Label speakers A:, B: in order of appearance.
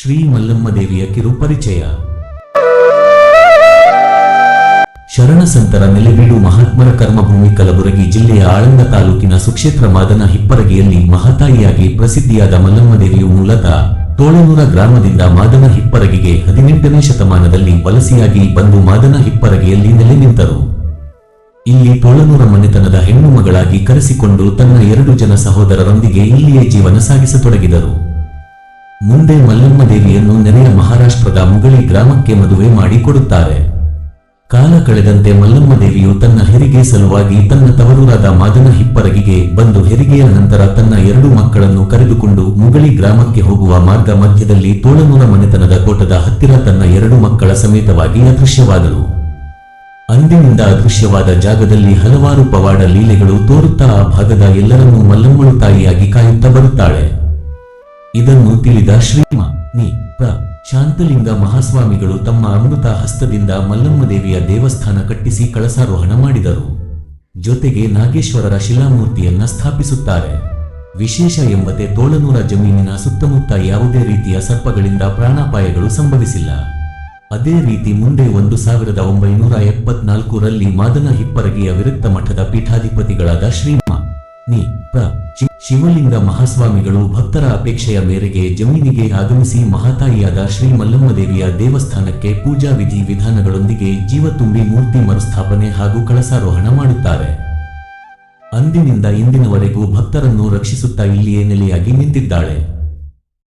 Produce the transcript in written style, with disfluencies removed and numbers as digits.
A: ಶ್ರೀ ಮಲ್ಲಮ್ಮ ದೇವಿಯ ಕಿರು ಪರಿಚಯ. ಶರಣ ಸಂತರ ನೆಲೆಬೀಡು ಮಹಾತ್ಮರ ಕರ್ಮಭೂಮಿ ಕಲಬುರಗಿ ಜಿಲ್ಲೆಯ ಆಳಂದ ತಾಲೂಕಿನ ಸುಕ್ಷೇತ್ರ ಮಾದನ ಹಿಪ್ಪರಗಿಯಲ್ಲಿ ಮಹಾತಾಯಿಯಾಗಿ ಪ್ರಸಿದ್ಧಿಯಾದ ಮಲ್ಲಮ್ಮ ದೇವಿಯು ಮೂಲತಃ ತೋಳನೂರ ಗ್ರಾಮದಿಂದ ಮಾದನ ಹಿಪ್ಪರಗಿಗೆ 18ನೇ ಶತಮಾನದಲ್ಲಿ ವಲಸಿಯಾಗಿ ಬಂದು ಮಾದನ ಹಿಪ್ಪರಗಿಯಲ್ಲಿ ನೆಲೆ ನಿಂತರು. ಇಲ್ಲಿ ತೋಳನೂರ ಮನೆತನದ ಹೆಣ್ಣು ಮಗಳಾಗಿ ಕರೆಸಿಕೊಂಡು ತನ್ನ 2 ಜನ ಸಹೋದರರೊಂದಿಗೆ ಇಲ್ಲಿಯೇ ಜೀವನ ಸಾಗಿಸತೊಡಗಿದರು. ಮುಂದೆ ಮಲ್ಲಮ್ಮ ದೇವಿಯನ್ನು ನೆರೆಯ ಮಹಾರಾಷ್ಟ್ರದ ಮುಗಳಿ ಗ್ರಾಮಕ್ಕೆ ಮದುವೆ ಮಾಡಿ ಕೊಡುತ್ತಾರೆ. ಕಾಲ ಕಳೆದಂತೆ ಮಲ್ಲಮ್ಮ ದೇವಿಯು ತನ್ನ ಹೆರಿಗೆ ಸಲುವಾಗಿ ತನ್ನ ತವರೂರಾದ ಮಾದನ ಹಿಪ್ಪರಗಿಗೆ ಬಂದು ಹೆರಿಗೆಯ ನಂತರ ತನ್ನ 2 ಮಕ್ಕಳನ್ನು ಕರೆದುಕೊಂಡು ಮುಗಳಿ ಗ್ರಾಮಕ್ಕೆ ಹೋಗುವ ಮಾರ್ಗ ಮಧ್ಯದಲ್ಲಿ ತೋಳನೂರ ಮನೆತನದ ತೋಟದ ಹತ್ತಿರ ತನ್ನ 2 ಮಕ್ಕಳ ಸಮೇತವಾಗಿ ಅದೃಶ್ಯವಾದಳು. ಅಂದಿನಿಂದ ಅದೃಶ್ಯವಾದ ಜಾಗದಲ್ಲಿ ಹಲವಾರು ಪವಾಡ ಲೀಲೆಗಳು ತೋರುತ್ತಾ ಆ ಭಾಗದ ಎಲ್ಲರನ್ನೂ ಮಲ್ಲಮ್ಮಳು ತಾಯಿಯಾಗಿ ಕಾಯುತ್ತಾ ಬರುತ್ತಾಳೆ. ಇದನ್ನು ತಿಳಿದ ಶ್ರೀ ಶಾಂತಲಿಂಗ ಮಹಾಸ್ವಾಮಿಗಳು ತಮ್ಮ ಅಮೃತ ಹಸ್ತದಿಂದ ಮಲ್ಲಮ್ಮ ದೇವಿಯ ದೇವಸ್ಥಾನ ಕಟ್ಟಿಸಿ ಕಳಸಾರೋಹಣ ಮಾಡಿದರು. ಜೊತೆಗೆ ನಾಗೇಶ್ವರರ ಶಿಲಾಮೂರ್ತಿಯನ್ನ ಸ್ಥಾಪಿಸುತ್ತಾರೆ. ವಿಶೇಷ ಎಂಬತೆ ತೋಳನೂರ ಜಮೀನಿನ ಸುತ್ತಮುತ್ತ ಯಾವುದೇ ರೀತಿಯ ಸರ್ಪಗಳಿಂದ ಪ್ರಾಣಾಪಾಯಗಳು ಸಂಭವಿಸಿಲ್ಲ. ಅದೇ ರೀತಿ ಮುಂದೆ 1974ರಲ್ಲಿ ಮಾದನ ಹಿಪ್ಪರಗಿಯ ವಿರಕ್ತ ಮಠದ ಪೀಠಾಧಿಪತಿಗಳಾದ ಶ್ರೀ ಶಿವಲಿಂಗ ಮಹಾಸ್ವಾಮಿಗಳು ಭಕ್ತರ ಅಪೇಕ್ಷೆಯ ಮೇರೆಗೆ ಜಮೀನಿಗೆ ಆಗಮಿಸಿ ಮಹಾತಾಯಿಯಾದ ಶ್ರೀ ಮಲ್ಲಮ್ಮ ದೇವಿಯ ದೇವಸ್ಥಾನಕ್ಕೆ ಪೂಜಾ ವಿಧಿ ವಿಧಾನಗಳೊಂದಿಗೆ ಜೀವ ತುಂಬಿ ಮೂರ್ತಿ ಮರುಸ್ಥಾಪನೆ ಹಾಗೂ ಕಳಸಾರೋಹಣ ಮಾಡುತ್ತಾರೆ. ಅಂದಿನಿಂದ ಇಂದಿನವರೆಗೂ ಭಕ್ತರನ್ನು ರಕ್ಷಿಸುತ್ತಾ ಇಲ್ಲಿಯೇ ನೆಲೆಯಾಗಿ ನಿಂತಿದ್ದಾಳೆ.